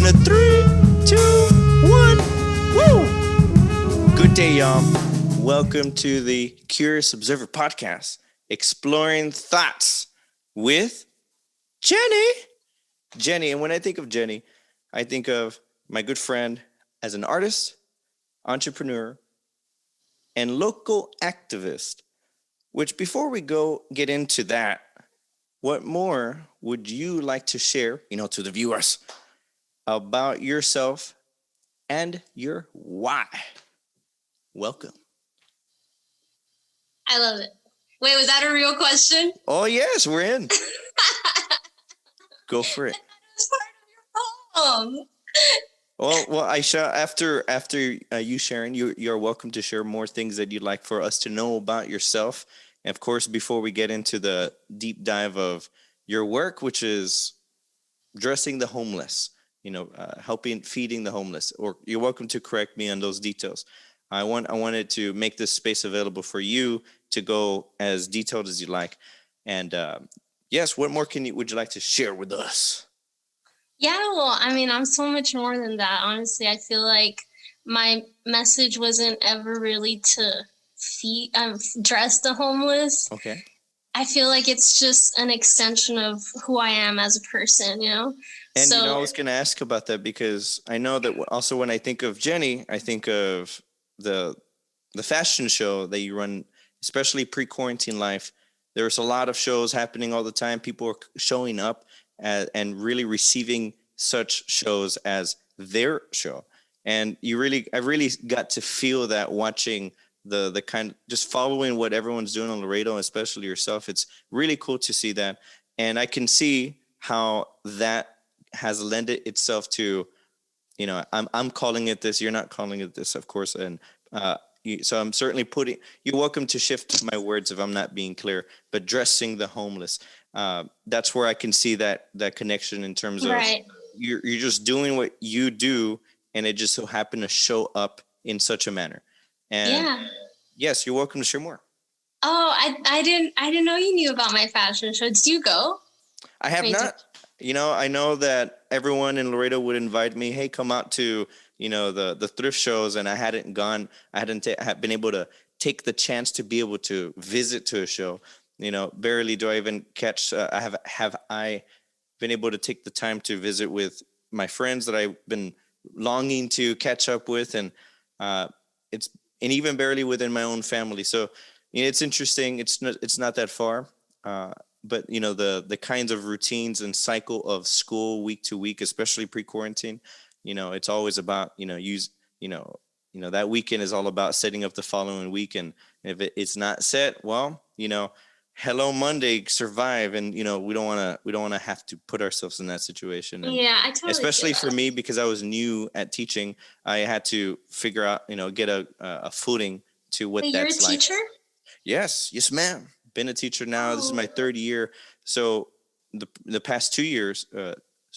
And a 3, 2, 1. Woo! Good day, y'all. Welcome to the Curious Observer podcast, exploring thoughts with Genny. Genny, and when I think of Genny, I think of my good friend as an artist, entrepreneur, and local activist. Which, before we get into that, what more would you like to share, to the viewers about yourself and your why? Welcome. I love it. Wait, was that a real question? Oh, yes, we're in. Go for it. That was part of your poem. Well, Aisha, after you sharing, you're welcome to share more things that you'd like for us to know about yourself. And of course, before we get into the deep dive of your work, which is dressing the homeless, helping feeding the homeless, or you're welcome to correct me on those details. I wanted to make this space available for you to go as detailed as you like. And yes, what more would you like to share with us? Yeah, well, I mean, I'm so much more than that. Honestly, I feel like my message wasn't ever really to feed, dress the homeless. Okay. I feel like it's just an extension of who I am as a person, And so, I was going to ask about that because I know that also when I think of Genny, I think of the fashion show that you run, especially pre-quarantine life. There's a lot of shows happening all the time. People are showing up and really receiving such shows as their show. And I really got to feel that watching the kind, just following what everyone's doing on Laredo, especially yourself. It's really cool to see that. And I can see how that has lended itself to, I'm calling it this, you're not calling it this, of course. And so I'm certainly you're welcome to shift my words if I'm not being clear, but dressing the homeless. That's where I can see that connection in terms of right. You're just doing what you do, and it just so happened to show up in such a manner. And Yeah. yes, you're welcome to share more. Oh, I didn't know you knew about my fashion show. Did you go? I have not. I know that everyone in Laredo would invite me. Hey, come out to the thrift shows, and I hadn't gone. I hadn't been able to take the chance to be able to visit to a show. Barely do I even catch. Have I been able to take the time to visit with my friends that I've been longing to catch up with, and even barely within my own family. So it's interesting. It's not that far. But the kinds of routines and cycle of school week to week, especially pre-quarantine, it's always about that weekend is all about setting up the following week, and if it's not set, well, hello Monday, survive, and we don't want to have to put ourselves in that situation. And yeah, I totally. Especially for me, because I was new at teaching, I had to figure out, get a footing to what Wait, that's like. You're a teacher? Yes, ma'am. Been a teacher now. This is my third year. So the past 2 years,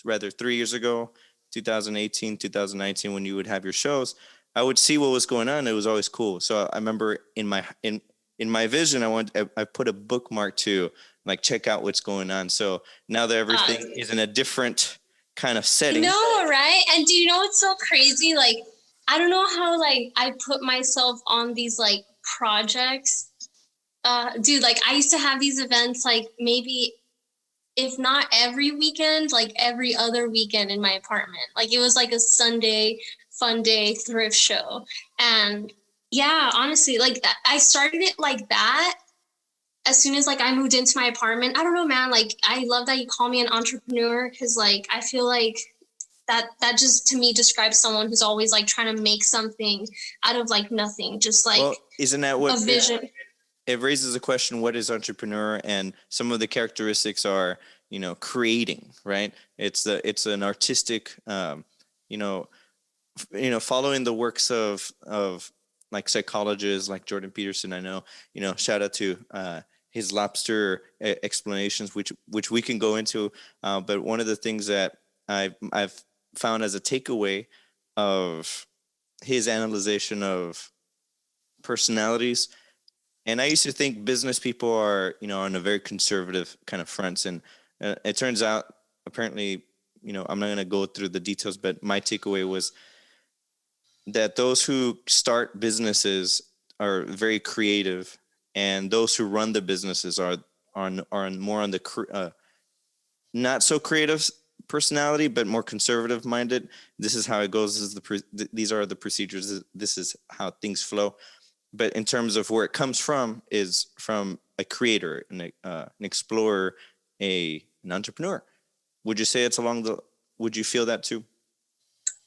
rather 3 years ago, 2018, 2019, when you would have your shows, I would see what was going on. It was always cool. So I remember in my vision, I put a bookmark to check out what's going on. So now that everything is in a different kind of setting. No, right? And do you know what's so crazy? I don't know how I put myself on these projects. Dude, I used to have these events maybe if not every weekend, every other weekend in my apartment. It was a Sunday fun day thrift show. And yeah, honestly, that I started it like that as soon as I moved into my apartment. I don't know, man, I love that you call me an entrepreneur, because I feel like that just to me describes someone who's always trying to make something out of nothing, just well, isn't that what a vision? It raises a question: what is entrepreneur? And some of the characteristics are, creating, right? It's an artistic, following the works of psychologists like Jordan Peterson. I know, shout out to his lobster explanations, which we can go into. But one of the things that I've found as a takeaway of his analyzation of personalities. And I used to think business people are, on a very conservative kind of fronts. And it turns out, apparently, I'm not going to go through the details, but my takeaway was that those who start businesses are very creative, and those who run the businesses are more on the not so creative personality, but more conservative minded. This is how it goes. These are the procedures. This is how things flow. But in terms of where it comes from, is from a creator, an explorer, an entrepreneur. Would you say it's along the? Would you feel that too?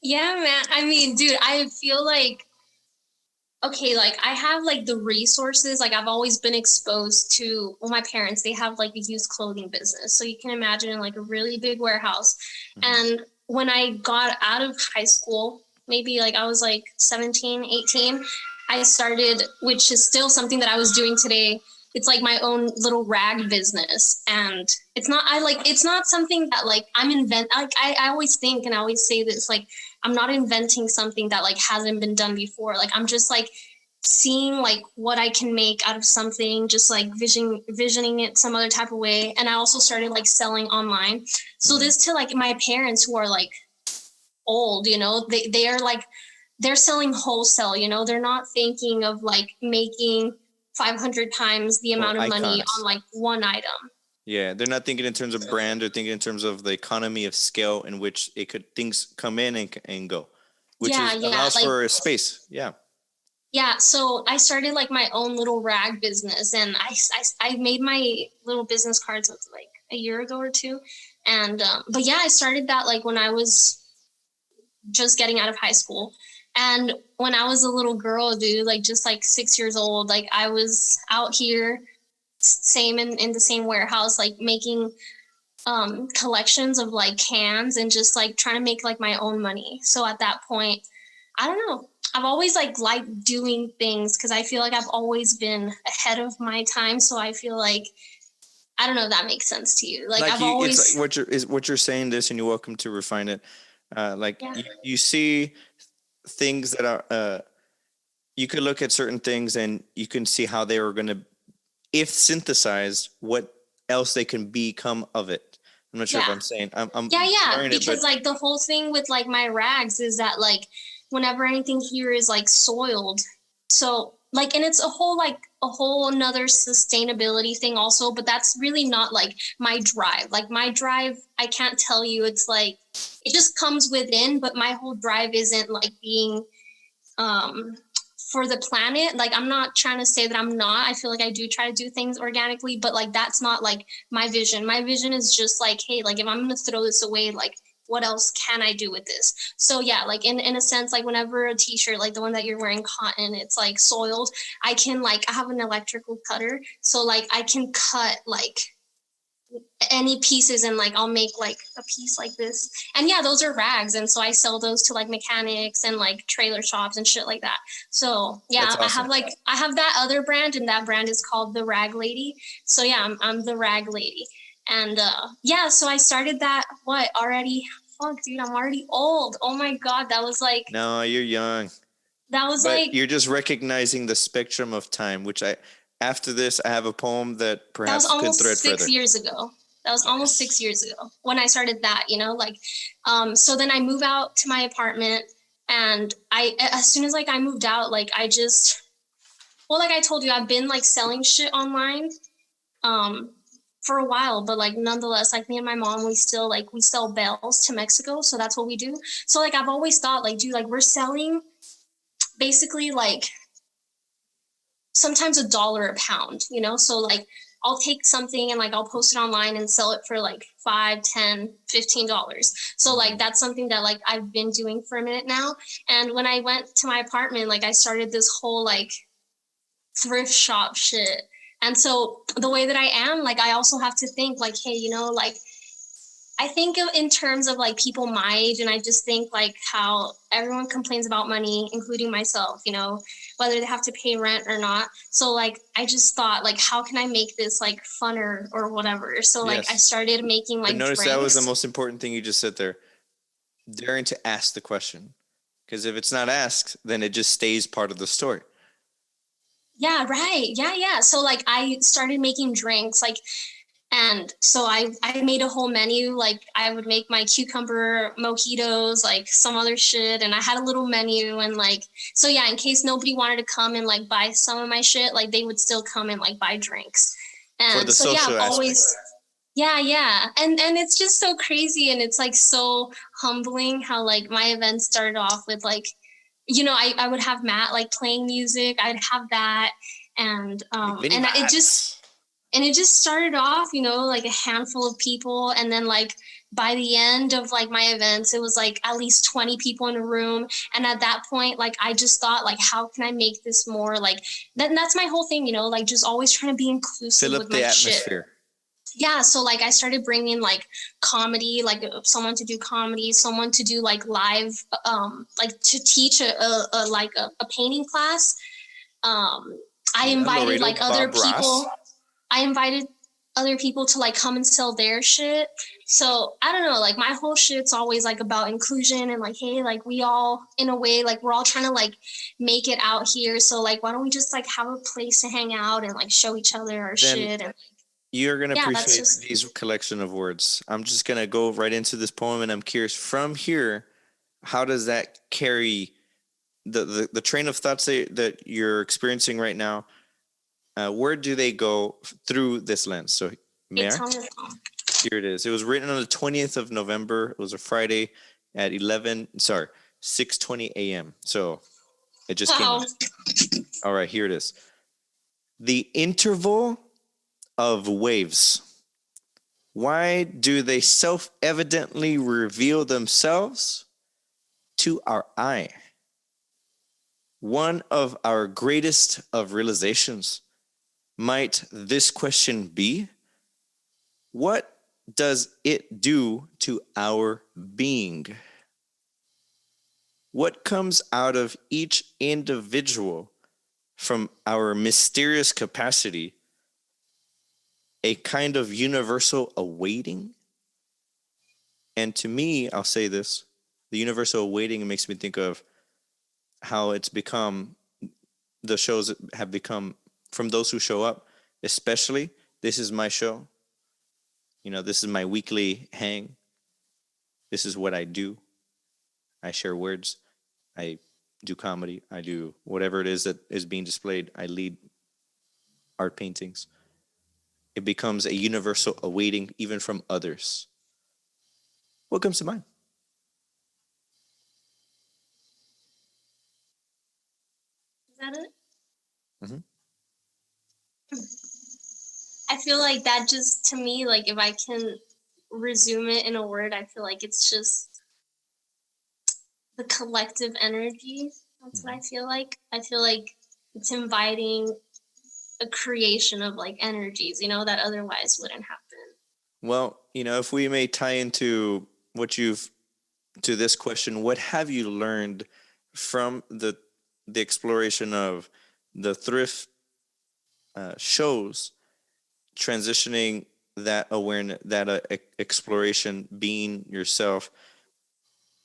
Yeah, man. I mean, dude, I feel like, okay, like I have like the resources. Like I've always been exposed to, well, my parents, they have like a used clothing business. So you can imagine like a really big warehouse. Mm-hmm. And when I got out of high school, maybe like I was like 17, 18, I started, which is still something that I was doing today. It's like my own little rag business. And it's not something that like I always think, and I always say this, like, I'm not inventing something that like hasn't been done before. Like I'm just like seeing like what I can make out of something, just like visioning it some other type of way. And I also started like selling online. So this to like my parents who are like old, they are like, they're selling wholesale, they're not thinking of like making 500 times the amount of money on like one item. Yeah, they're not thinking in terms of brand. They're thinking in terms of the economy of scale in which things come in and go, which allows like, for a space. Yeah. Yeah. So I started like my own little rag business, and I made my little business cards like a year ago or two. And, but yeah, I started that like when I was just getting out of high school. And when I was a little girl, dude, like just like 6 years old, like I was out here same in the same warehouse, like making collections of like cans and just like trying to make like my own money. So at that point, I don't know, I've always like liked doing things because I feel like I've always been ahead of my time. So I feel like, I don't know if that makes sense to you. Like I've always, it's like what you're saying this, and you're welcome to refine it. You see things that are you could look at certain things and you can see how they are going to, if synthesized, what else they can become of it. I'm not sure if I'm saying I'm because like the whole thing with like my rags is that like whenever anything here is like soiled, so like, and it's a whole another sustainability thing also, but that's really not like my drive. Like my drive, I can't tell you, it's like it just comes within, but my whole drive isn't like being for the planet. Like I'm not trying to say that I'm not. I feel like I do try to do things organically, but like that's not like my vision. My vision is just like, hey, like if I'm gonna throw this away, like what else can I do with this? So yeah, like in a sense, like whenever a t-shirt, like the one that you're wearing, cotton, it's like soiled, I have an electrical cutter, so like I can cut like any pieces and like I'll make like a piece like this. And yeah, those are rags, and so I sell those to like mechanics and like trailer shops and shit like that. So yeah, awesome. I have that other brand, and that brand is called the Rag Lady. So yeah, I'm the Rag Lady. And yeah, so I started that already. Fuck, dude, I'm already old. Oh my god, that was like, no, you're young. That was like, you're just recognizing the spectrum of time, which after this I have a poem that perhaps that was almost could thread 6 further. years ago. That was almost 6 years ago when I started that, like, so then I move out to my apartment, and as soon as like I moved out, like I just, well, like I told you, I've been like selling shit online, for a while, but like nonetheless, like me and my mom, we sell bells to Mexico. So that's what we do. So like, I've always thought like, dude, like we're selling basically like sometimes $1 a pound, So like, I'll take something and like I'll post it online and sell it for like $5, $10, $15. So like that's something that like I've been doing for a minute now. And when I went to my apartment, like I started this whole like thrift shop shit. And so the way that I am, like I also have to think like, hey, like I think in terms of like people my age, and I just think like how everyone complains about money, including myself, whether they have to pay rent or not. So like, I just thought like, how can I make this like funner or whatever? So like, I started making like notice drinks. That was the most important thing you just said there. Daring to ask the question. Because if it's not asked, then it just stays part of the story. Yeah, right. Yeah. So like I started making drinks, like, And so I made a whole menu. Like I would make my cucumber mojitos, like some other shit. And I had a little menu and like, so yeah, in case nobody wanted to come and like buy some of my shit, like they would still come and like buy drinks. For And the so yeah, social I've aspect. always, yeah, yeah. And it's just so crazy and it's like so humbling how like my events started off with like, you know, I would have Matt like playing music. I'd have that. Vinny And vibes. it just started off, you know, like a handful of people. And then like by the end of like my events, it was like at least 20 people in a room. And at that point, like I just thought like, how can I make this more like that's my whole thing, you know, like just always trying to be inclusive Fill with up my the shit. atmosphere. Yeah, so like I started bringing like comedy, like someone to do comedy, someone to do like live, like to teach a painting class. um I Yeah, invited Laredo, like other Bob people. Ross. I invited other people to like come and sell their shit. So I don't know, like my whole shit's always like about inclusion and like, hey, like we all in a way, like we're all trying to like make it out here. So like why don't we just like have a place to hang out and like show each other our Then shit and you're going to yeah, that's appreciate just these collection of words. I'm just going to go right into this poem and I'm curious from here, how does that carry the train of thoughts that you're experiencing right now? Where do they go through this lens? So, a Mayor, ton of here it is. It was written on the 20th of November. It was a Friday at 6:20 a.m. So it just came wow. out. All right, here it is. The interval of waves. Why do they self-evidently reveal themselves to our eye? One of our greatest of realizations. Might this question be? What does it do to our being? What comes out of each individual from our mysterious capacity? A kind of universal awaiting? And to me, I'll say this, the universal awaiting makes me think of how it's become, the shows have become, from those who show up, especially, this is my show. You know, this is my weekly hang. This is what I do. I share words. I do comedy. I do whatever it is that is being displayed. I lead art paintings. It becomes a universal awaiting even from others. What comes to mind? Is that it? Mm-hmm. I feel like that just to me, like if I can resume it in a word, I feel like it's just the collective energy. That's what I feel like. I feel like it's inviting a creation of like energies, you know, that otherwise wouldn't happen. Well, you know, if we may tie into what you've to this question, what have you learned from the exploration of the thrift shows, transitioning that awareness, that exploration, being yourself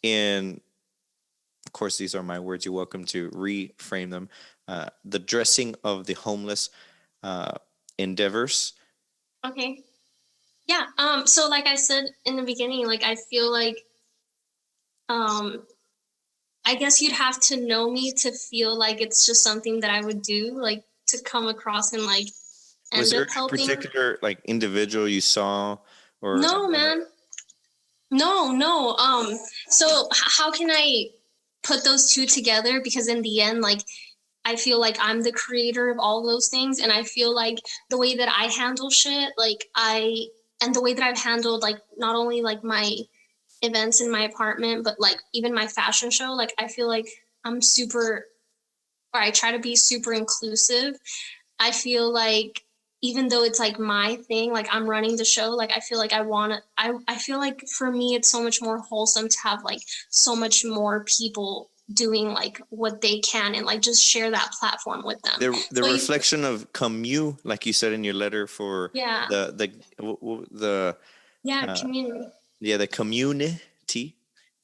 in, of course, these are my words. You're welcome to reframe them. The dressing of the homeless uh, endeavors. Okay. Yeah. So like I said in the beginning, like I feel like um I guess you'd have to know me to feel like it's just something that I would do, like to come across and like Was end there up a helping. particular like individual you saw or No, event? man. No, no. So how can I put those two together? Because in the end, like I feel like I'm the creator of all those things, and I feel like the way that I handle shit, like and the way that I've handled like not only like my events in my apartment, but like even my fashion show, like I feel like I'm super, or I try to be super inclusive. I feel like even though it's like my thing, like I'm running the show, like I feel like I feel like for me it's so much more wholesome to have like so much more people doing like what they can and like just share that platform with them. The So reflection of commune, like you said in your letter for yeah, the yeah, uh, community, yeah, the community.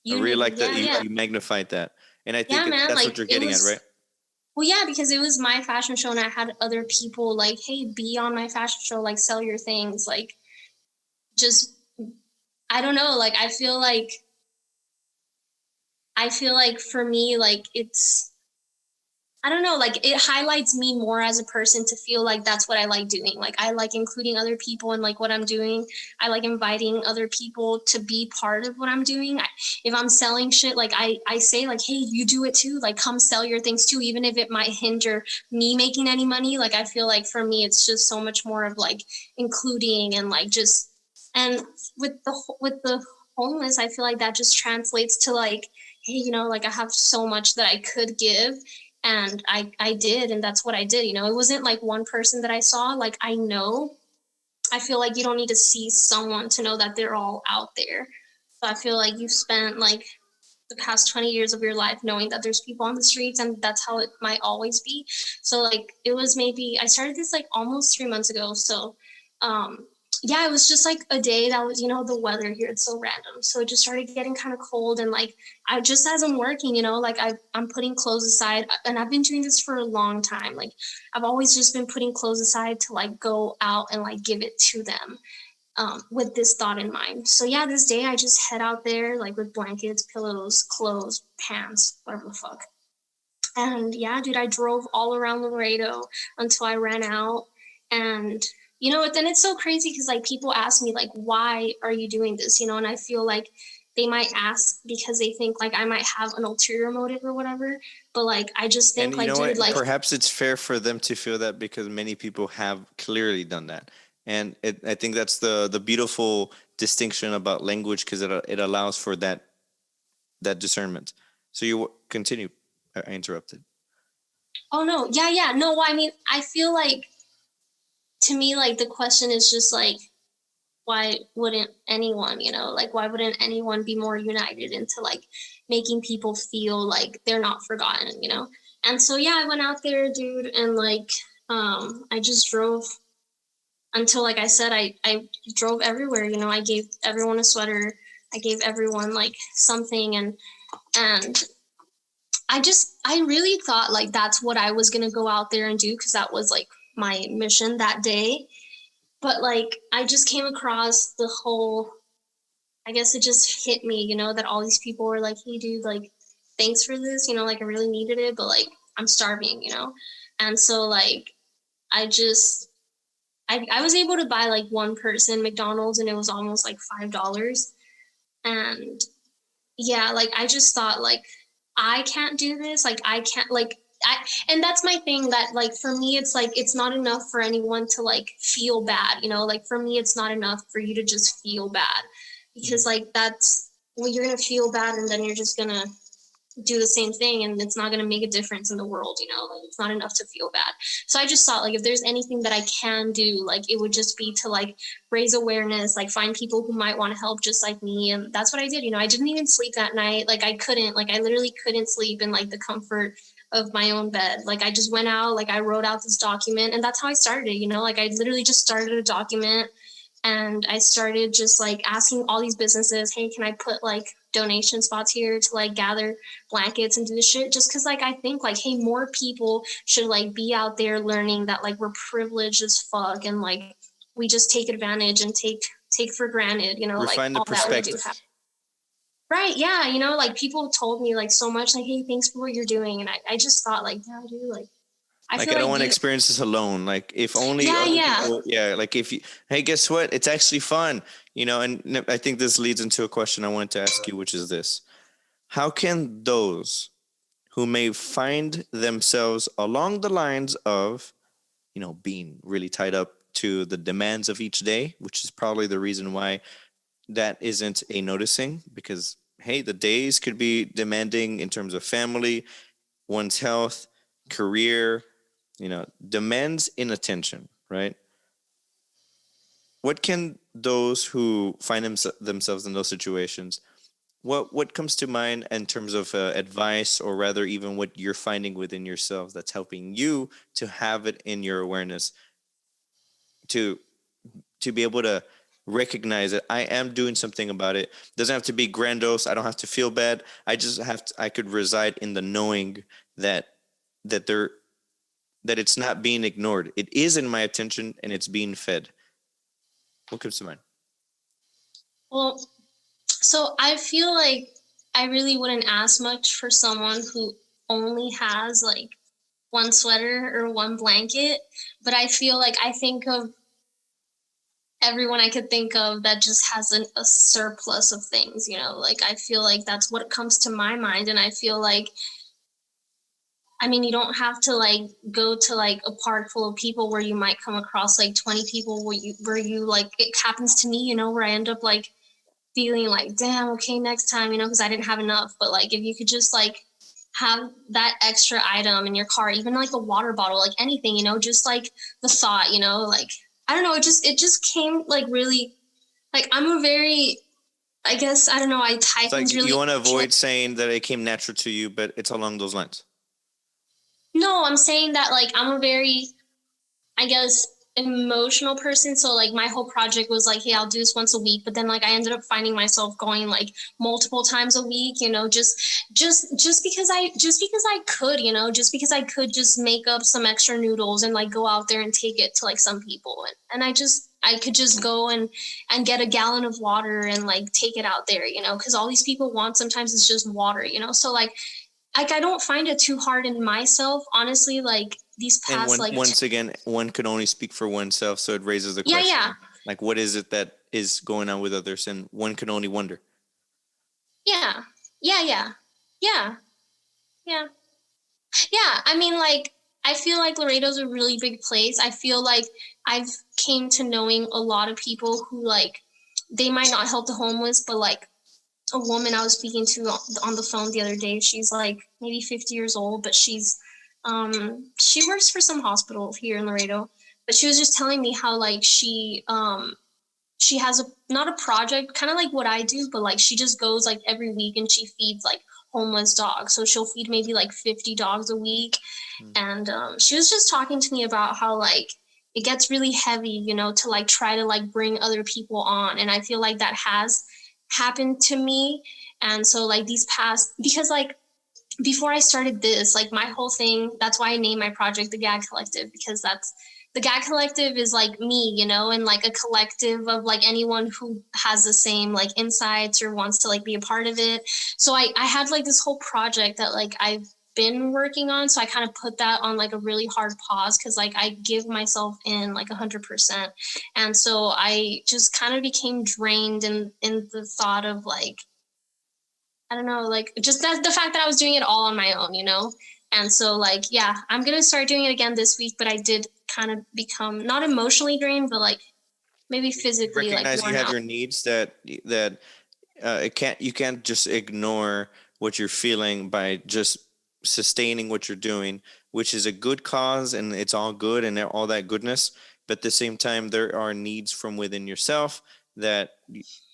I really unity, like that yeah, yeah, you magnified that, and I yeah, think man. that's Like what you're it getting at, was. right? Well, yeah, because it was my fashion show and I had other people like, hey, be on my fashion show, like sell your things. Like just, I don't know, like I feel like for me, like it's, I don't know, like it highlights me more as a person to feel like that's what I like doing. Like I like including other people in like what I'm doing. I like inviting other people to be part of what I'm doing. If I'm selling shit, like I say like, hey, you do it too. Like come sell your things too, even if it might hinder me making any money. Like I feel like for me, it's just so much more of like including and like just, and with the homeless, I feel like that just translates to like, hey, you know, like I have so much that I could give, and I did, and that's what I did. You know, it wasn't like one person that I saw. Like I know, I feel like you don't need to see someone to know that they're all out there. So I feel like you've spent like the past 20 years of your life knowing that there's people on the streets, and that's how it might always be. So like it was, maybe I started this like almost 3 months ago. So yeah, it was just like a day that was, you know, the weather here, it's so random. So it just started getting kind of cold, and like I just, as I'm working, you know, like I'm putting clothes aside, and I've been doing this for a long time. Like I've always just been putting clothes aside to like go out and like give it to them, with this thought in mind. So yeah, this day I just head out there like with blankets, pillows, clothes, pants, whatever the fuck. And yeah, dude, I drove all around Laredo until I ran out. And you know, then it's so crazy because like people ask me like, why are you doing this? You know, and I feel like they might ask because they think like I might have an ulterior motive or whatever. But like I just And think you like, know dude, what? like, Perhaps it's fair for them to feel that because many people have clearly done that. And I think that's the beautiful distinction about language because it allows for that discernment. So you continue. I interrupted. oh no, yeah, yeah, no. Well, I mean, I feel like to me, like the question is just like, why wouldn't anyone, you know, like why wouldn't anyone be more united into like making people feel like they're not forgotten, you know? And so yeah, I went out there, dude, and like I just drove until, like I said, I drove everywhere, you know. I gave everyone a sweater, I gave everyone like something, and I really thought like that's what I was gonna go out there and do because that was like my mission that day. But like I just came across the whole, I guess it just hit me, you know, that all these people were like, hey, dude, like, thanks for this, you know, like, I really needed it, but like, I'm starving, you know? And so, like, I just, I was able to buy like one person McDonald's, and it was almost like $5. And yeah, like, I just thought, like, I can't do this. Like, I can't, like, and that's my thing, that like for me it's like it's not enough for anyone to like feel bad, you know, like for me it's not enough for you to just feel bad, because like that's, well, you're gonna feel bad and then you're just gonna do the same thing, and it's not going to make a difference in the world, you know, like it's not enough to feel bad. So I just thought like if there's anything that I can do, like it would just be to like raise awareness, like find people who might want to help just like me. And that's what I did. You know, I didn't even sleep that night. Like I couldn't, like I literally couldn't sleep in like the comfort of my own bed. Like I just went out, like I wrote out this document, and that's how I started it, you know, like I literally just started a document, and I started just like asking all these businesses, hey, can I put like donation spots here to like gather blankets and do this shit? Just because like I think like, hey, more people should like be out there learning that like we're privileged as fuck, and like we just take advantage and take for granted, you know, like Refine the all that we do have. perspective. Right, yeah, you know, like people told me like so much, like, hey, thanks for what you're doing. And I just thought like, yeah, dude, like I Like feel I don't like want to you, experience this alone. Like if only yeah, other yeah. people, yeah. Like if you, hey, guess what? It's actually fun, you know. And I think this leads into a question I wanted to ask you, which is this: how can those who may find themselves along the lines of, you know, being really tied up to the demands of each day, which is probably the reason why that isn't a noticing, because hey, the days could be demanding in terms of family, one's health, career, you know, demands inattention, right? What can those who find themselves in those situations, what comes to mind in terms of advice, or rather even what you're finding within yourselves that's helping you to have it in your awareness to be able to recognize that I am doing something about it. Doesn't have to be grandiose. I don't have to feel bad. I just have to, I could reside in the knowing that there that it's not being ignored. It is in my attention and it's being fed. What comes to mind? Well, so I feel like I really wouldn't ask much for someone who only has like one sweater or one blanket, but I feel like I think of everyone I could think of that just has a surplus of things, you know? Like I feel like that's what comes to my mind, and I feel like I mean, you don't have to like go to like a park full of people where you might come across like 20 people where you like it happens to me, you know, where I end up like feeling like, damn, okay, next time, you know, because I didn't have enough. But like, if you could just like have that extra item in your car, even like a water bottle, like anything, you know, just like the thought, you know, like I don't know, it just came like really like I'm a very I guess I don't know, I tie It's like things you really want to emotionally. avoid saying that it came natural to you, but it's along those lines. No, I'm saying that like I'm a very I guess emotional person, so like my whole project was like, hey, I'll do this once a week, but then like I ended up finding myself going like multiple times a week, you know, just because I could, you know, just because I could just make up some extra noodles and like go out there and take it to like some people, and I could just go and get a gallon of water and like take it out there, you know, because all these people want sometimes is just water, you know. So like I don't find it too hard in myself, honestly. Like these And past like once again, one can only speak for oneself, so it raises the yeah, yeah, question, like, what is it that is going on with others, and one can only wonder. yeah, yeah, yeah, yeah, yeah, yeah. I mean, like, I feel like Laredo's a really big place. I feel like I've came to knowing a lot of people who like they might not help the homeless, but like a woman I was speaking to on the phone the other day, she's like maybe 50 years old, but she works for some hospital here in Laredo. But she was just telling me how like she has a not a project kind of like what I do, but like she just goes like every week and she feeds like homeless dogs, so she'll feed maybe like 50 dogs a week. Hmm. And she was just talking to me about how like it gets really heavy, you know, to like try to like bring other people on, and I feel like that has happened to me. And so like these past because like before I started this, like my whole thing, that's why I named my project the Gag Collective, because that's the Gag Collective is like me, you know, and like a collective of like anyone who has the same like insights or wants to like be a part of it. So I had like this whole project that like I've been working on. So I kind of put that on like a really hard pause because like I give myself in like 100%. And so I just kind of became drained in the thought of like I don't know, like just that the fact that I was doing it all on my own, you know? And so like, yeah, I'm gonna start doing it again this week, but I did kind of become not emotionally drained, but like maybe You physically like recognize you worn have out. your needs, that it can't you can't just ignore what you're feeling by just sustaining what you're doing, which is a good cause and it's all good and all that goodness. But at the same time, there are needs from within yourself that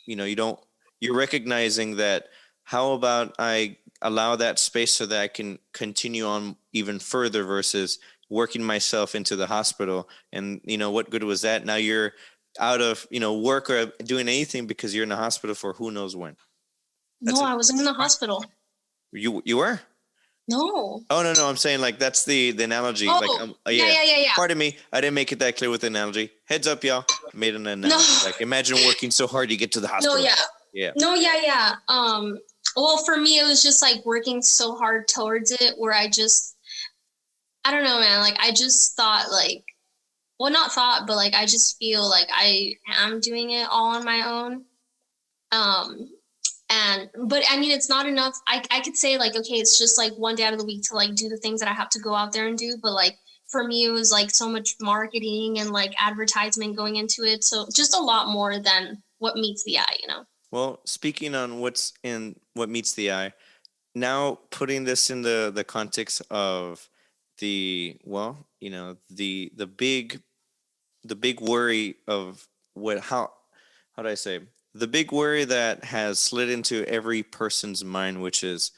you know you don't. You're recognizing that. How about I allow that space so that I can continue on even further versus working myself into the hospital? And what good was that? Now you're out of work or doing anything because you're in the hospital for who knows when. That's No, an I wasn't in the hospital. you were. No. Oh, no, I'm saying, like, that's the analogy, like, Oh, yeah, yeah. yeah, yeah, yeah. Pardon me, I didn't make it that clear with the analogy. Heads up, y'all. I made an No, analogy, like, imagine working so hard you get to the no, hospital. yeah. Yeah. No, yeah, yeah. Well, for me, it was just like working so hard towards it where I don't know, man. Like, I just thought, like, well, not thought, but like, I just feel like I am doing it all on my own. Um, but I mean, it's not enough. I could say like, okay, it's just like one day out of the week to like do the things that I have to go out there and do. But like, for me, it was like so much marketing and like advertisement going into it. So just a lot more than what meets the eye, you know? Well, speaking on what meets the eye, now putting this in the context of the big worry of what how do I say, the big worry that has slid into every person's mind, which is,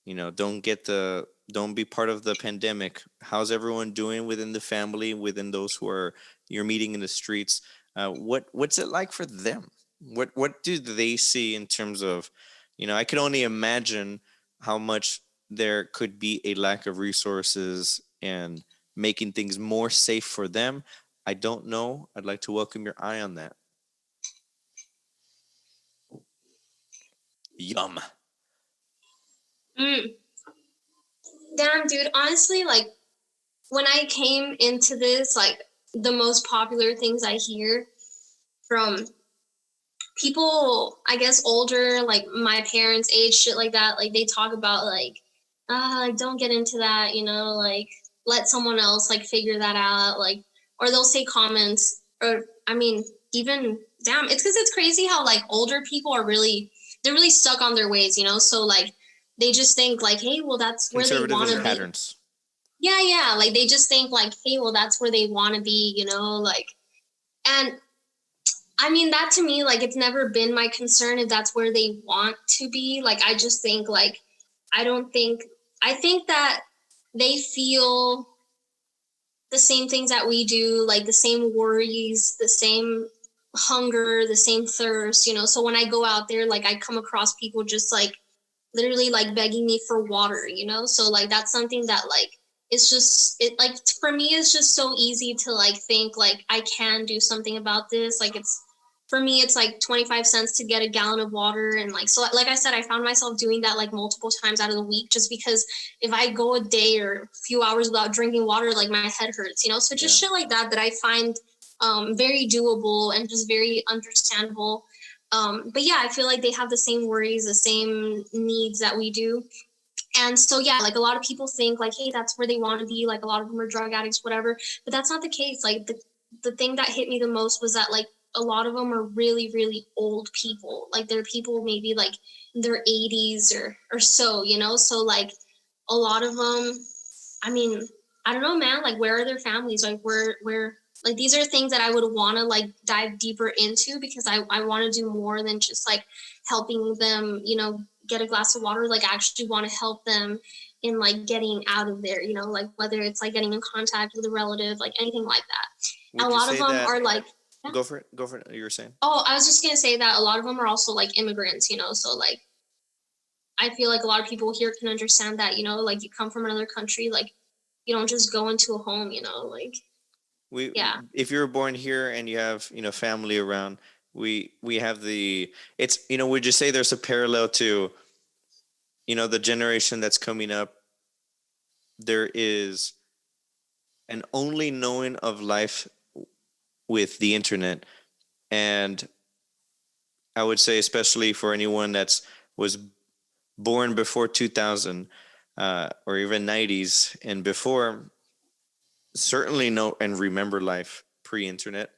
don't be part of the pandemic. How's everyone doing within the family, within those who are you're meeting in the streets? What's it like for them? What do they see in terms of, I could only imagine how much there could be a lack of resources and making things more safe for them. I don't know. I'd like to welcome your eye on that. Yum. Mm. Damn, dude. Honestly, like when I came into this, like the most popular things I hear from people, I guess older, like my parents' age, shit like that, like they talk about like, like don't get into that, you know, like let someone else like figure that out, like, or they'll say comments, or I mean, even damn, it's because it's crazy how like older people are really, they're really stuck on their ways, you know, so like they just think like, hey, well, that's where they Conservative want in to be. patterns. Yeah, yeah, like they just think like, hey, well, that's where they want to be, you know, like, and I mean, that to me, like, it's never been my concern if that's where they want to be. Like, I just think, like, I don't think, I think that they feel the same things that we do, like the same worries, the same hunger, the same thirst, you know. So when I go out there, like, I come across people just like literally like begging me for water, you know. So like that's something that like it's just it like for me it's just so easy to like think like I can do something about this. Like it's for me it's like 25 cents to get a gallon of water, and like so like I said, I found myself doing that like multiple times out of the week, just because if I go a day or a few hours without drinking water, like my head hurts, you know. So just shit like that I find very doable and just very understandable. But yeah, I feel like they have the same worries, the same needs that we do. And so yeah, like a lot of people think like, hey, that's where they want to be. Like a lot of them are drug addicts, whatever. But that's not the case. Like the thing that hit me the most was that like a lot of them are really, really old people. Like they're people maybe like in their 80s or so, you know? So like a lot of them, I mean, I don't know, man, like where are their families? Like where like these are things that I would want to like dive deeper into, because I want to do more than just like helping them, you know, get a glass of water. Like I actually want to help them in like getting out of there, you know, like whether it's like getting in contact with a relative, like anything like that. A Would you lot of say them that? are like, yeah. Go for it. Go for it. You were saying. Oh, I was just gonna say that a lot of them are also like immigrants, you know, so like I feel like a lot of people here can understand that, you know, like you come from another country, like you don't just go into a home, you know, like We, yeah. if you were born here and you have, family around, we have the. It's, would you say there's a parallel to, the generation that's coming up? There is an only knowing of life with the internet, and I would say especially for anyone that's was born before 2000, or even 90s and before, certainly know and remember life pre-internet,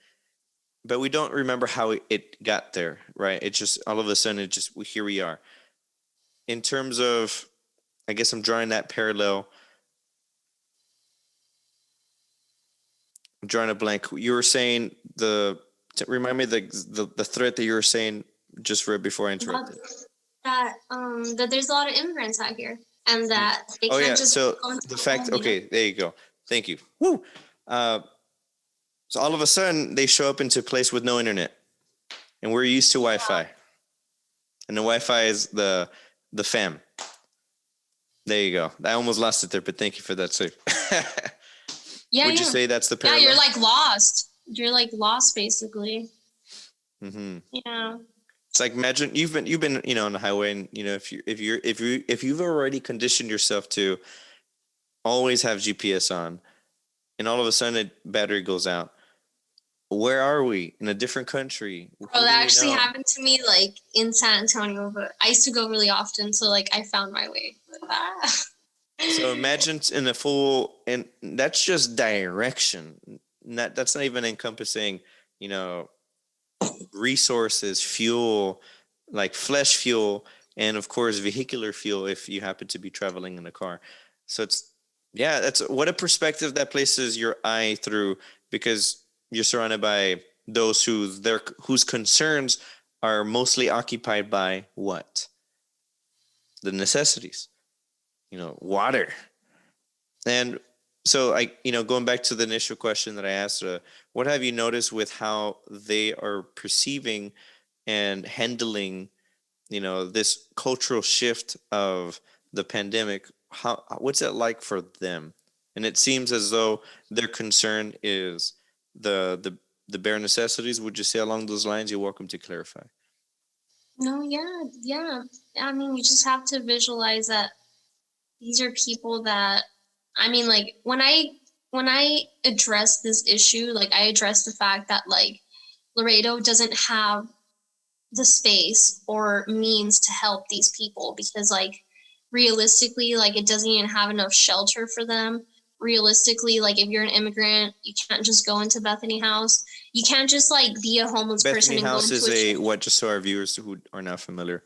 but we don't remember how it got there, right? It just all of a sudden here we are. In terms of, I guess I'm drawing that parallel. I'm drawing a blank. You were saying remind me the threat that you were saying just right before I About interrupted. that there's a lot of immigrants out here and that they Oh can't yeah, just so go into the a fact. home, you know. Okay, there you go. Thank you. Woo. Uh, so all of a sudden they show up into a place with no internet, and we're used to Wi-Fi, and the Wi-Fi is the fam. There you go. I almost lost it there, but thank you for that, sir. Yeah, Would you yeah. say that's the Yeah, parallel? you're like lost. You're like lost basically. Mm-hmm. Yeah. It's like, imagine you've been on the highway, and if you've already conditioned yourself to always have GPS on, and all of a sudden battery goes out. Where are we? In a different country? Bro, Who do that we actually know? happened to me like in San Antonio, but I used to go really often, so like I found my way. So imagine in a full, and that's just direction. That's not even encompassing, you know, resources, fuel, like flesh fuel, and of course vehicular fuel if you happen to be traveling in a car. So it's, yeah, that's what a perspective that places your eye through, because you're surrounded by those whose concerns are mostly occupied by what? The necessities, water. And so going back to the initial question that I asked, what have you noticed with how they are perceiving and handling, this cultural shift of the pandemic? What's it like for them? And it seems as though their concern is the bare necessities. Would you say along those lines? You're welcome to clarify. No, yeah, yeah. I mean, you just have to visualize that these are people that, I mean, like when I address this issue, like I address the fact that like Laredo doesn't have the space or means to help these people because like realistically like it doesn't even have enough shelter for them. Realistically, like if you're an immigrant, you can't just go into Bethany House. You can't just like be a homeless person Bethany and go House into is a a what? Just so our viewers who are not familiar,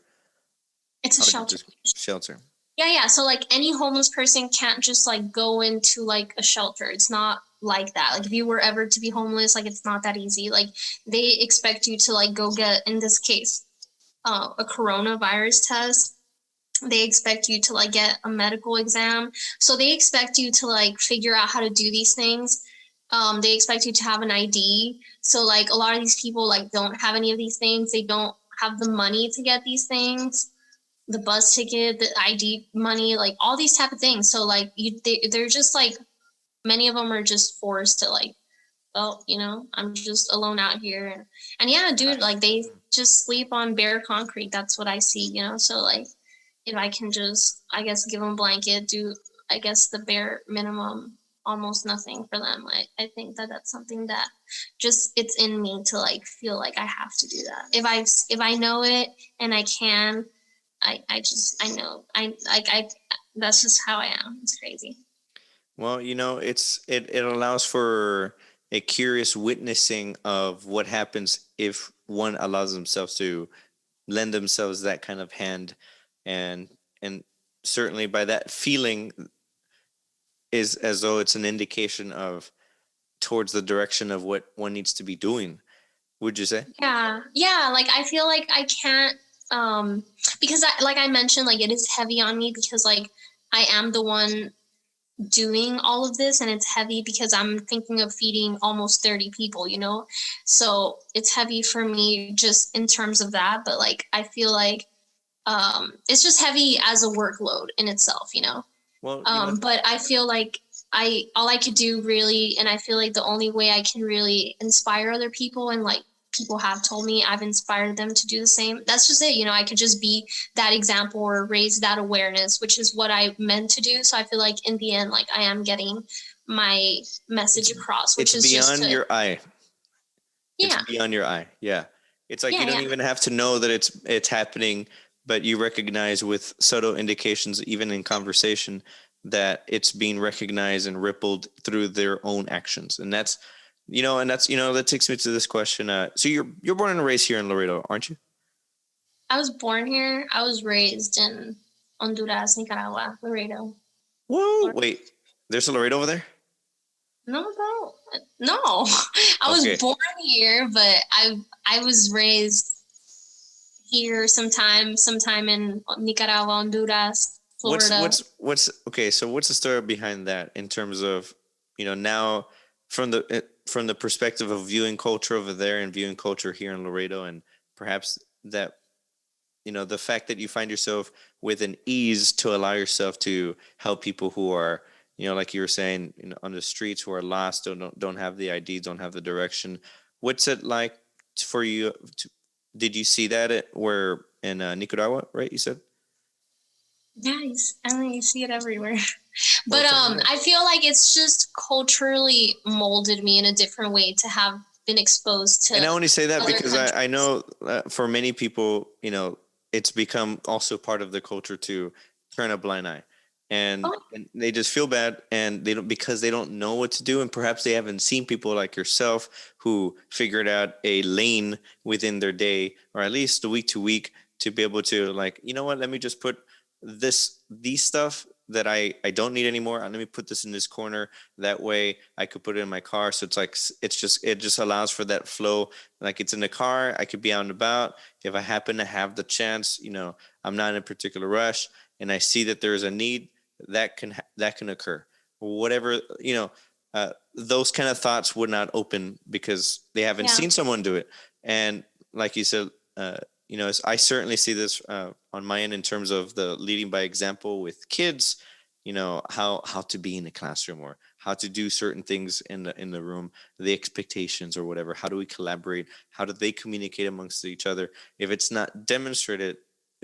it's a how would you shelter. just shelter? Yeah, yeah. So like any homeless person can't just like go into like a shelter. It's not like that. Like if you were ever to be homeless, like it's not that easy. Like they expect you to like go get, in this case, a coronavirus test. They expect you to like get a medical exam. So they expect you to like figure out how to do these things. They expect you to have an ID. So like a lot of these people like don't have any of these things. They don't have the money to get these things, the bus ticket, the ID money, like all these type of things. So like they're just like, many of them are just forced to like, well, I'm just alone out here, and yeah, dude, like they just sleep on bare concrete. That's what I see, So like, if I can just, I guess, give them a blanket, do, I guess, the bare minimum, almost nothing for them. Like I think that that's something that just it's in me to like feel like I have to do that. If I know it and I can, I know I that's just how I am. It's crazy. Well, it allows for a curious witnessing of what happens if one allows themselves to lend themselves that kind of hand, and and certainly by that feeling is as though it's an indication of towards the direction of what one needs to be doing. Would you say? Yeah. Yeah, like I feel like I can't because like I mentioned, like it is heavy on me because like I am the one doing all of this, and it's heavy because I'm thinking of feeding almost 30 people, So it's heavy for me just in terms of that, but like I feel like it's just heavy as a workload in itself. Well, But I feel like I all I could do really, and I feel like the only way I can really inspire other people, and like people have told me I've inspired them to do the same. That's just it. I could just be that example or raise that awareness, which is what I meant to do. So I feel like in the end, like I am getting my message across, which it's is just beyond to, your eye. It's yeah, beyond your eye. Yeah. It's like you yeah, don't yeah. even have to know that it's happening, but you recognize with subtle indications, even in conversation, that it's being recognized and rippled through their own actions. And that takes me to this question. So you're born and raised here in Laredo, aren't you? I was born here. I was raised in Honduras, Nicaragua, Laredo. Whoa, wait. There's a Laredo over there? No, bro. No. I was Okay. born here, but I was raised here sometime in Nicaragua, Honduras, What's Florida. what's okay, so what's the story behind that in terms of, now from the perspective of viewing culture over there and viewing culture here in Laredo, and perhaps that the fact that you find yourself with an ease to allow yourself to help people who are, like you were saying, on the streets, who are lost, don't have the ID, don't have the direction. What's it like for you did you see that where in Nicaragua, right? You said. Yeah, I mean, you see it everywhere. Well, But tell me more. I feel like it's just culturally molded me in a different way to have been exposed to And I only say that other because I countries. know for many people, it's become also part of the culture to turn a blind eye, and, Oh, and they just feel bad, and they don't, because they don't know what to do, and perhaps they haven't seen people like yourself who figured out a lane within their day, or at least the week to week, to be able to, like, what, let me just put these stuff that I don't need anymore, and let me put this in this corner, that way I could put it in my car. So it's like, it just allows for that flow. Like, it's in the car, I could be out and about. If I happen to have the chance, I'm not in a particular rush, and I see that there's a need that can occur. Whatever, those kind of thoughts would not open because they haven't yeah. seen someone do it. And like you said, I certainly see this on my end in terms of the leading by example with kids, how to be in the classroom, or how to do certain things in the room, the expectations or whatever. How do we collaborate? How do they communicate amongst each other? If it's not demonstrated,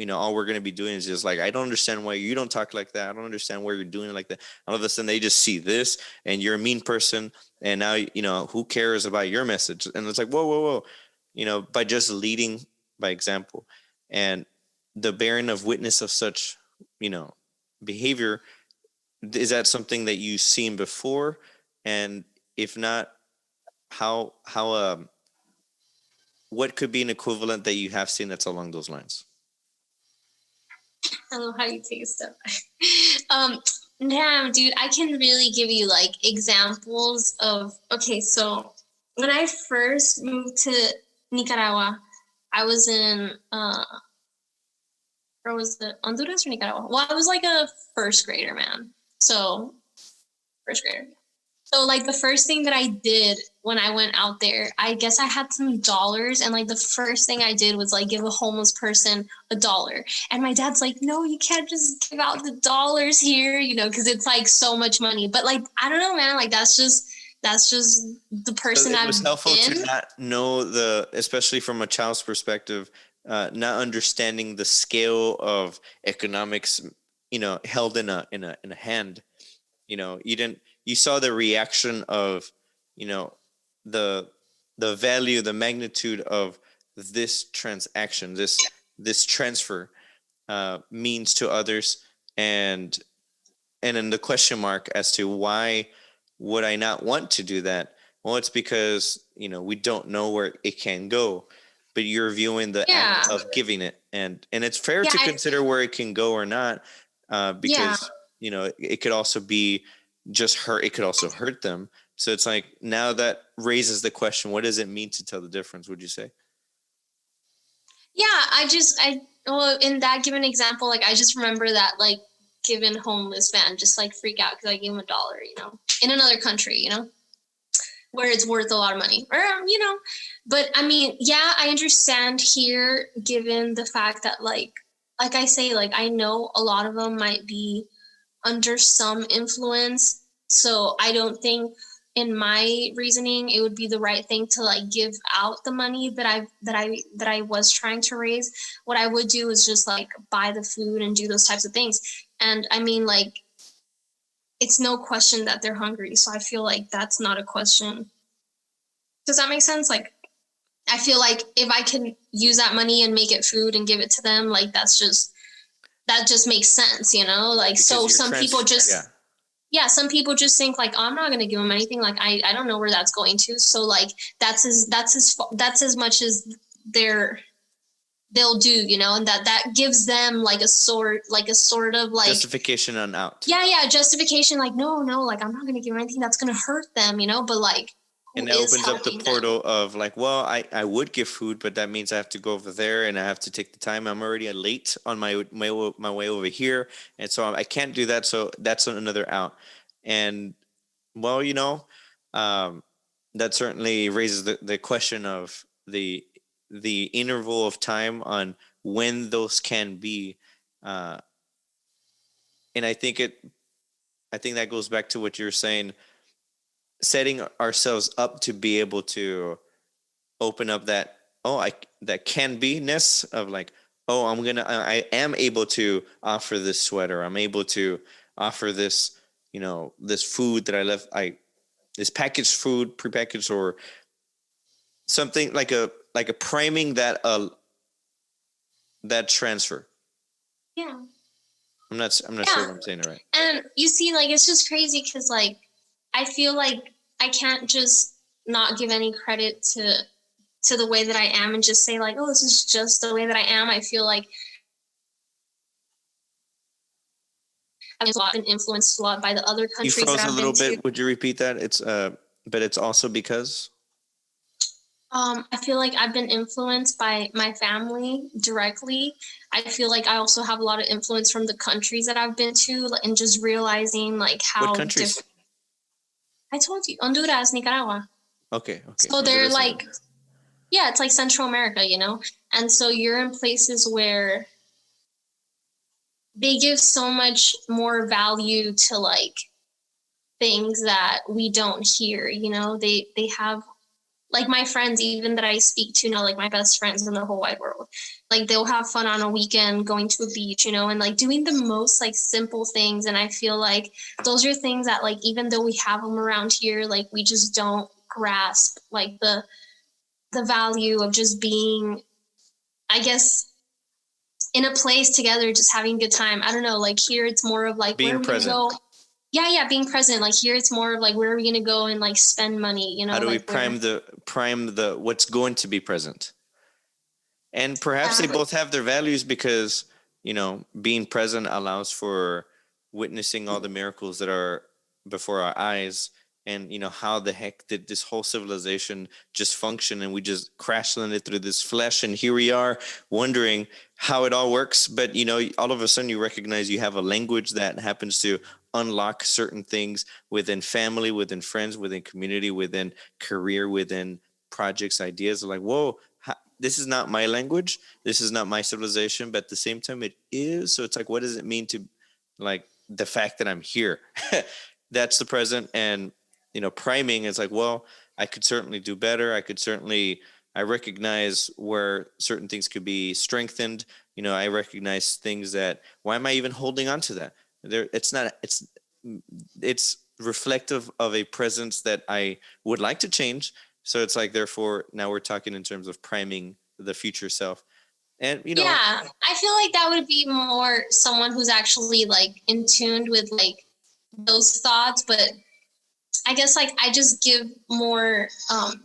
all we're going to be doing is just like, I don't understand why you don't talk like that. I don't understand why you're doing it like that. All of a sudden they just see this and you're a mean person. And now, who cares about your message? And it's like, whoa, whoa, whoa, by just leading by example and the bearing of witness of such, behavior. Is that something that you've seen before? And if not, how what could be an equivalent that you have seen that's along those lines? I love how you take a step back. Damn, dude, I can really give you like examples of. Okay, so when I first moved to Nicaragua, I was in or was it Honduras or Nicaragua? Well, I was like a first grader, man. So first grader. So like the first thing that I did when I went out there, I guess I had some dollars, and like the first thing I did was like give a homeless person $1. And my dad's like, no, you can't just give out the dollars here, because it's like so much money. But like, I don't know, man, like that's just the person It was I've helpful been. to not know especially from a child's perspective, not understanding the scale of economics, held in a hand. You saw the reaction of, the value, the magnitude of this transaction, this transfer means to others, and then the question mark as to why would I not want to do that? Well, it's because we don't know where it can go, but you're viewing the act of giving it, and it's fair to consider where it can go or not, because it could also be just hurt. It could also hurt them. So it's like, now that raises the question: what does it mean to tell the difference? Would you say? Yeah, well, in that given example, like I just remember that like given homeless man just like freak out because I gave him $1, in another country, where it's worth a lot of money, or but I mean, yeah, I understand here, given the fact that like I say, like I know a lot of them might be under some influence, so I don't think in my reasoning it would be the right thing to like give out the money that I was trying to raise. What I would do is just like buy the food and do those types of things. And I mean, like, it's no question that they're hungry, so I feel like that's not a question. Does that make sense? Like, I feel like if I can use that money and make it food and give it to them, like that just makes sense, like, because so some people just some people just think like, oh, I'm not going to give them anything, like I don't know where that's going to, so like that's as much as they'll do, and that gives them like a sort of like justification on out. Justification, like no, like I'm not going to give them anything that's going to hurt them, but like, and that opens up the portal of like, well, I would give food, but that means I have to go over there and I have to take the time. I'm already late on my way over here, and so I can't do that. So that's another out. And well, that certainly raises the question of the interval of time on when those can be, and I think that goes back to what you're saying, setting ourselves up to be able to open up that that can be ness of like, oh, I am able to offer this sweater, I'm able to offer this, this food that I left, this packaged food, prepackaged, or something like a priming that transfer. Yeah, I'm not sure if I'm saying it right. And you see, like, it's just crazy because like I feel like I can't just not give any credit to the way that I am and just say like, oh, this is just the way that I am. I feel like I've been influenced a lot by the other countries. You froze that I've a little been bit. to. Would you repeat that? It's but it's also because I feel like I've been influenced by my family directly. I feel like I also have a lot of influence from the countries that I've been to, and just realizing like how what countries? different. I told you, Honduras, Nicaragua. Okay. So they're like, yeah, it's like Central America, and so you're in places where they give so much more value to like things that we don't hear, you know. They have like my friends even that I speak to now, like my best friends in the whole wide world, like they'll have fun on a weekend going to a beach, you know, and like doing the most like simple things. And I feel like those are things that like even though we have them around here, like we just don't grasp like the value of just being, I guess, in a place together, just having a good time. I don't know, like here it's more of like where Being are we gonna present. go? Yeah, being present. Like here it's more of like where are we gonna go and like spend money, you How know, do we like where. prime the what's going to be present? And perhaps they Exactly. both have their values because, being present allows for witnessing all the miracles that are before our eyes. And, how the heck did this whole civilization just function and we just crash landed through this flesh? And here we are wondering how it all works. But, all of a sudden you recognize you have a language that happens to unlock certain things within family, within friends, within community, within career, within projects, ideas. Like, whoa, this is not my language, this is not my civilization, but at the same time it is. So it's like, what does it mean to, like, the fact that I'm here? That's the present. And priming is like, well, I could certainly do better. I recognize where certain things could be strengthened. I recognize things that, why am I even holding on to that? It's reflective of a presence that I would like to change. So it's like, therefore, now we're talking in terms of priming the future self. And, Yeah, I feel like that would be more someone who's actually like in tuned with like those thoughts, but I guess like I just give more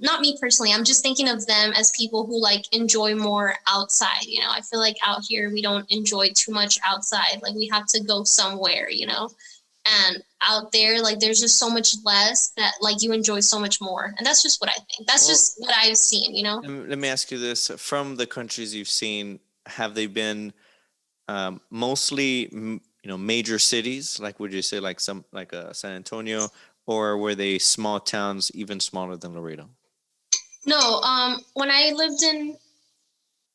not me personally, I'm just thinking of them as people who like enjoy more outside, you know. I feel like out here we don't enjoy too much outside. Like we have to go somewhere, you know. And out there like there's just so much less that like you enjoy so much more. And that's just what I think. That's well, just what I've seen, you know. let me ask you this. From the countries you've seen, have they been mostly, major cities? Like, would you say like San Antonio, or were they small towns, even smaller than Laredo? No, when I lived in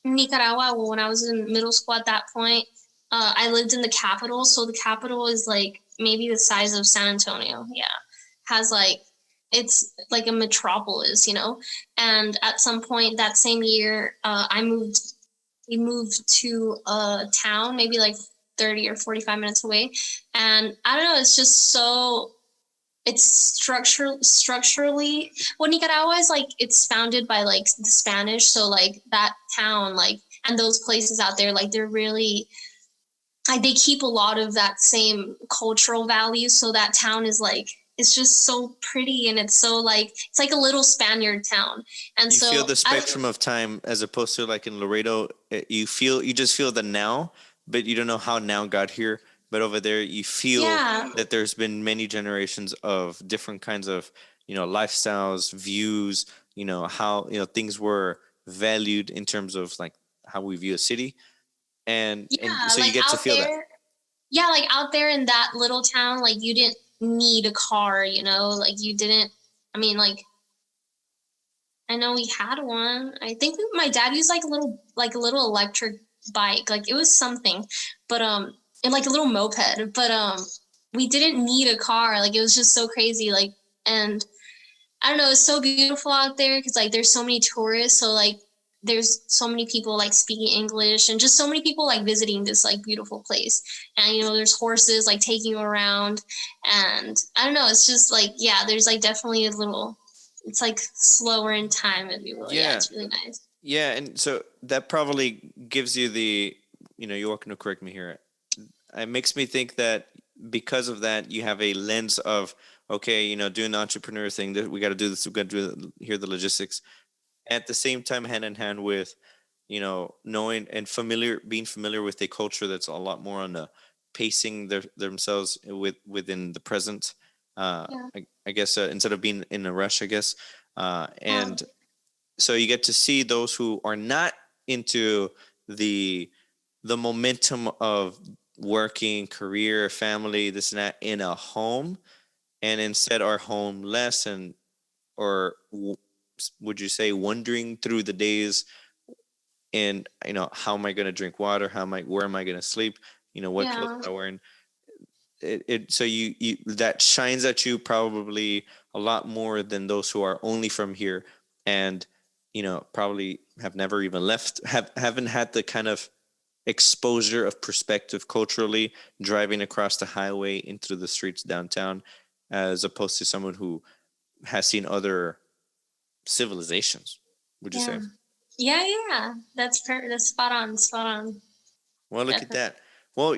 Nicaragua, well, when I was in middle school at that point, I lived in the capital. So the capital is like maybe the size of San Antonio. Yeah. Has like, it's like a metropolis, you know? And at some point that same year, we moved to a town, maybe like 30 or 45 minutes away. And I don't know, it's just so it's structurally, well, Nicaragua is like it's founded by like the Spanish, so like that town like and those places out there like they're really like they keep a lot of that same cultural value, so that town is like it's just so pretty and it's so like it's like a little Spaniard town. And You feel so the spectrum of time, as opposed to like in Laredo, you just feel the now, but you don't know how now got here. But over there, you feel yeah, that there's been many generations of different kinds of, lifestyles, views, how, things were valued in terms of like how we view a city. And yeah, so you like get to out feel that. there, yeah, like out there in that little town, like you didn't need a car, you know, like you didn't. I mean, like I know we had one. I think my dad used like a little electric bike. Like it was something, but and like a little moped. But we didn't need a car. Like it was just so crazy. Like and I don't know. It's so beautiful out there because like there's so many tourists. So like there's so many people like speaking English and just so many people like visiting this like beautiful place. And you know there's horses like taking you around, and I don't know. It's just like yeah. There's like definitely a little it's like slower in time, if you will. Yeah, Yeah. it's really nice. Yeah. And so that probably gives you the, you're welcome to correct me here. It makes me think that because of that, you have a lens of, okay, doing the entrepreneur thing, that we got to do this, we got to do here the logistics. At the same time, hand in hand with, knowing and being familiar with a culture that's a lot more on the pacing themselves within the present. Yeah. I guess instead of being in a rush, I guess. Yeah. And so you get to see those who are not into the momentum of working, career, family, this and that in a home, and instead are homeless, and or would you say wandering through the days, and how am I going to drink water, where am I going to sleep, what clothes Yeah. am I wearing. So you that shines at you probably a lot more than those who are only from here, and probably have never even left, haven't had the kind of exposure of perspective culturally, driving across the highway into the streets downtown, as opposed to someone who has seen other civilizations, would you Yeah. say? Yeah, yeah. That's spot on, spot on. Well, look at Definitely. that. Well,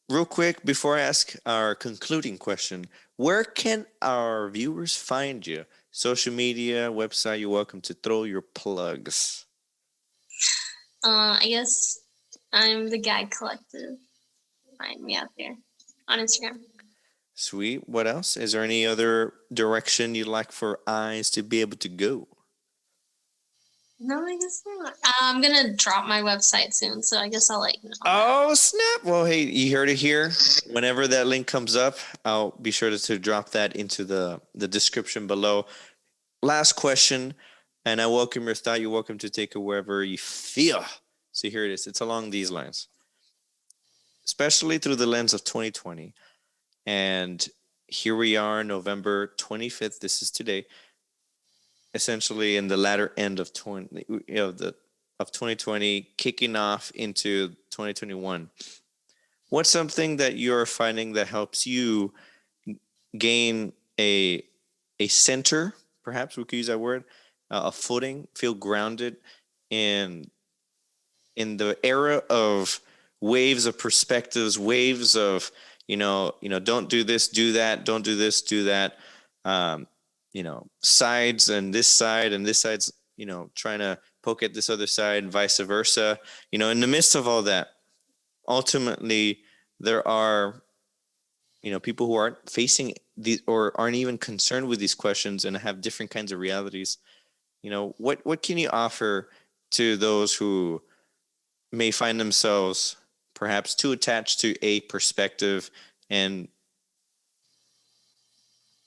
real quick before I ask our concluding question, where can our viewers find you? Social media, website, you're welcome to throw your plugs. I guess I'm the Gag Collective. Find me out there on Instagram. Sweet. What else? Is there any other direction you'd like for eyes to be able to go? No, I guess not. I'm gonna drop my website soon, so I guess I'll let you know that. Oh, snap. Well, hey, you heard it here. Whenever that link comes up, I'll be sure to drop that into the description below. Last question, and I welcome your thought. You're welcome to take it wherever you feel. So here it is. It's along these lines, especially through the lens of 2020. And here we are, November 25th. This is today, essentially in the latter end of 2020, kicking off into 2021. What's something that you're finding that helps you gain a center, perhaps we could use that word, a footing, feel grounded in the era of waves of perspectives, waves of don't do this, do that, don't do this, do that, sides, and this side and this side's trying to poke at this other side and vice versa. In the midst of all that, ultimately there are people who aren't facing these or aren't even concerned with these questions and have different kinds of realities. What can you offer to those who may find themselves perhaps too attached to a perspective? And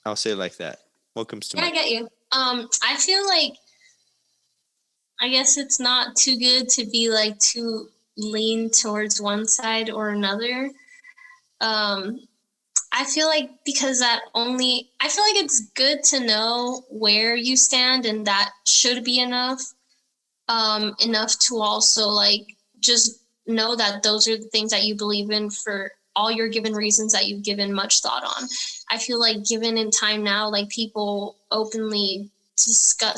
I'll say it like that. What comes to Yeah, I mind? get you. I feel like I guess it's not too good to be like too lean towards one side or another. Um, I feel like because I feel like it's good to know where you stand, and that should be enough. Enough to also like just know that those are the things that you believe in for all your given reasons that you've given much thought on. I feel like given in time now, like people openly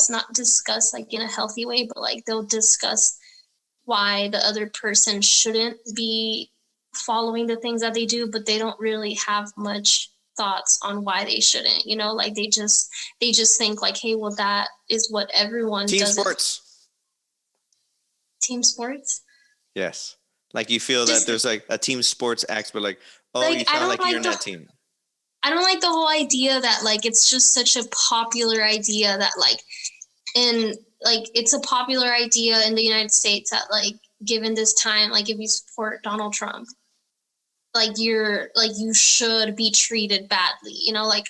not discuss like in a healthy way, but like they'll discuss why the other person shouldn't be following the things that they do, but they don't really have much thoughts on why they shouldn't, like they just think like, hey, well, that is what everyone Team does it. sports. Team sports. Yes. Like you feel that Just there's like a team sports act, but like, oh, you like sound like you're in that team. I don't like the whole idea that like it's just such a popular idea that like in like it's a popular idea in the United States that like given this time, like if you support Donald Trump, like you should be treated badly, like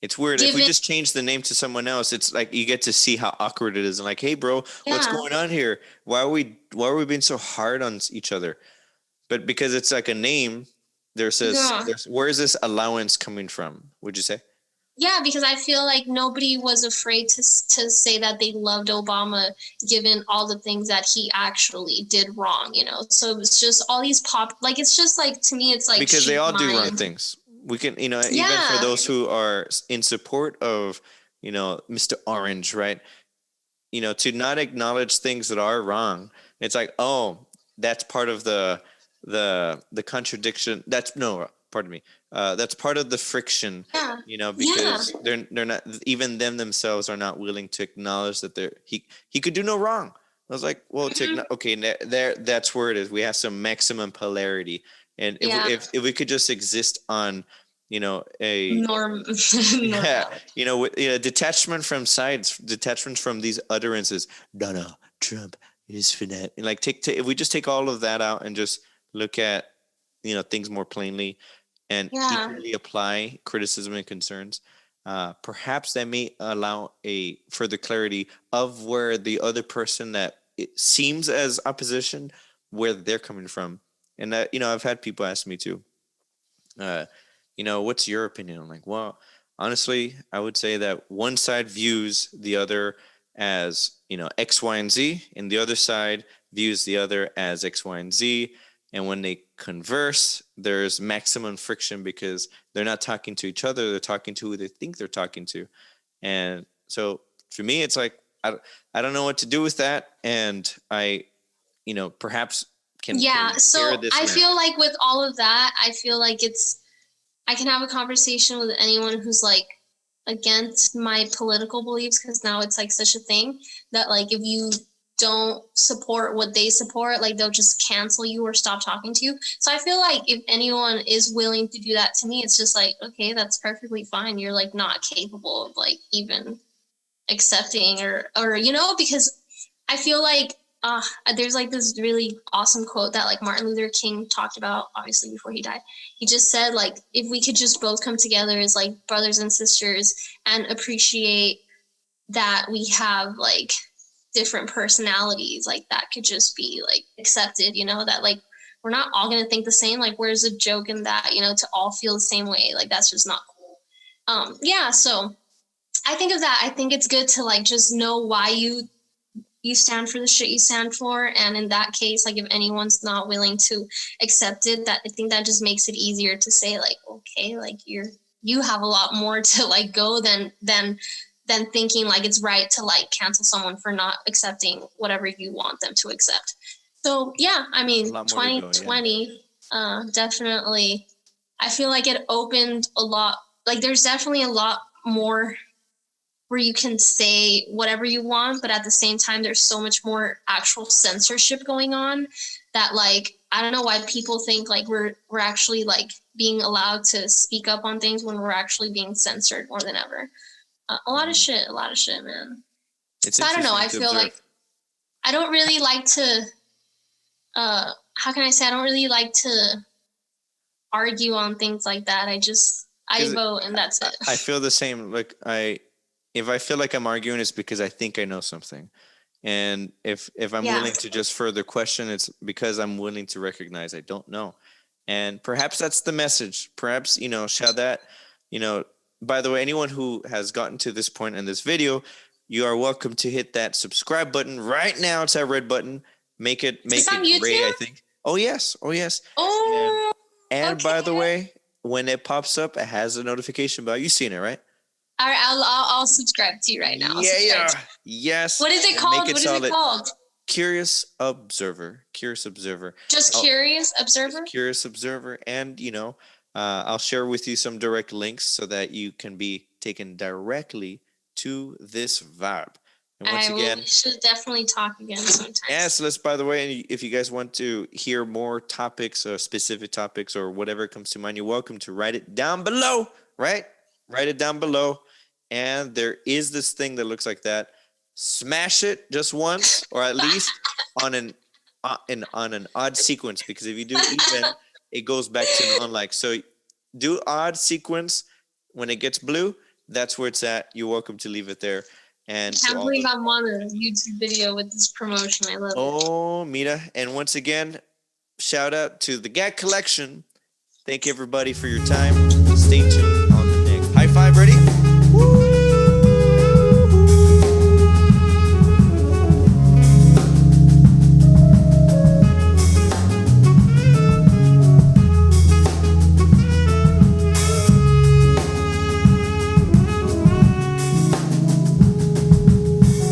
It's weird. If we given just change the name to someone else, it's like you get to see how awkward it is. And like, hey, bro, what's yeah. going on here? Why are we being so hard on each other? But because it's like a name, Yeah. where is this allowance coming from? Would you say? Yeah, because I feel like nobody was afraid to say that they loved Obama, given all the things that he actually did wrong. So it was just all these like it's just like to me, it's like Because they sheep all do wrong mind. things. We can, even for Yeah, those who are in support of, Mr. Orange, right? To not acknowledge things that are wrong. It's like, oh, that's part of the contradiction. That's no, pardon me. That's part of the friction, yeah, yeah. because they're not, even them themselves are not willing to acknowledge that he could do no wrong. I was like, well, Mhm. okay, there, that's where it is. We have some maximum polarity, and if Yeah. if we could just exist on, a yeah, Normal. detachment from sides, detachment from these utterances. Donald Trump is finette. And like, if we just take all of that out and just look at, things more plainly and Yeah. equally apply criticism and concerns, perhaps that may allow a further clarity of where the other person that it seems as opposition, where they're coming from, And that, I've had people ask me too, what's your opinion? I'm like, well, honestly, I would say that one side views the other as, X, Y, and Z, and the other side views the other as X, Y, and Z. And when they converse, there's maximum friction because they're not talking to each other. They're talking to who they think they're talking to. And so for me, it's like, I don't know what to do with that. And I, perhaps can so this I man. feel like with all of that, I feel like I can have a conversation with anyone who's like against my political beliefs, because now it's like such a thing that like if you don't support what they support, like they'll just cancel you or stop talking to you. So I feel like if anyone is willing to do that to me, it's just like, okay, that's perfectly fine. You're like not capable of like even accepting or because I feel like there's like this really awesome quote that like Martin Luther King talked about, obviously before he died. He just said like, if we could just both come together as like brothers and sisters and appreciate that we have like different personalities, like that could just be like accepted, that like we're not all going to think the same. Like where's a joke in that, to all feel the same way? Like that's just not cool. So I think of that. I think it's good to like just know why you stand for the shit you stand for. And in that case, like if anyone's not willing to accept it, that I think that just makes it easier to say like, okay, like you have a lot more to like go than thinking like it's right to like cancel someone for not accepting whatever you want them to accept. So yeah, I mean, 2020, definitely, I feel like it opened a lot. Like there's definitely a lot more where you can say whatever you want, but at the same time, there's so much more actual censorship going on that like, I don't know why people think like we're actually like being allowed to speak up on things when we're actually being censored more than ever. A lot of shit, man. So I don't know. I feel like I don't really like to, how can I say? I don't really like to argue on things like that. I vote and that's it. I feel the same. Like if I feel like I'm arguing, it's because I think I know something. And if I'm willing to just further question, it's because I'm willing to recognize I don't know. And perhaps that's the message. Perhaps, shall that, by the way, anyone who has gotten to this point in this video, you are welcome to hit that subscribe button right now. It's that red button. Make it gray, I think. Oh, yes. Oh, and okay. By the way, when it pops up, it has a notification bell. You've seen it, right? All right, I'll subscribe to you right now. Yeah. Yes. What is it called? What is it called? Curious Observer. Just Curious Observer? Curious Observer. And, I'll share with you some direct links so that you can be taken directly to this vibe. And once again, we should definitely talk again sometime. Yes, let's, by the way, if you guys want to hear more topics or specific topics or whatever comes to mind, you're welcome to write it down below, right? Write it down below. And there is this thing that looks like that. Smash it just once, or at least on an odd sequence, because if you do even, it goes back to an unlike. So do odd sequence. When it gets blue, that's where it's at. You're welcome to leave it there. And I can't believe I'm on a YouTube video with this promotion. I love it. Oh, Mira. And once again, shout out to the GAT Collection. Thank everybody for your time. Stay tuned.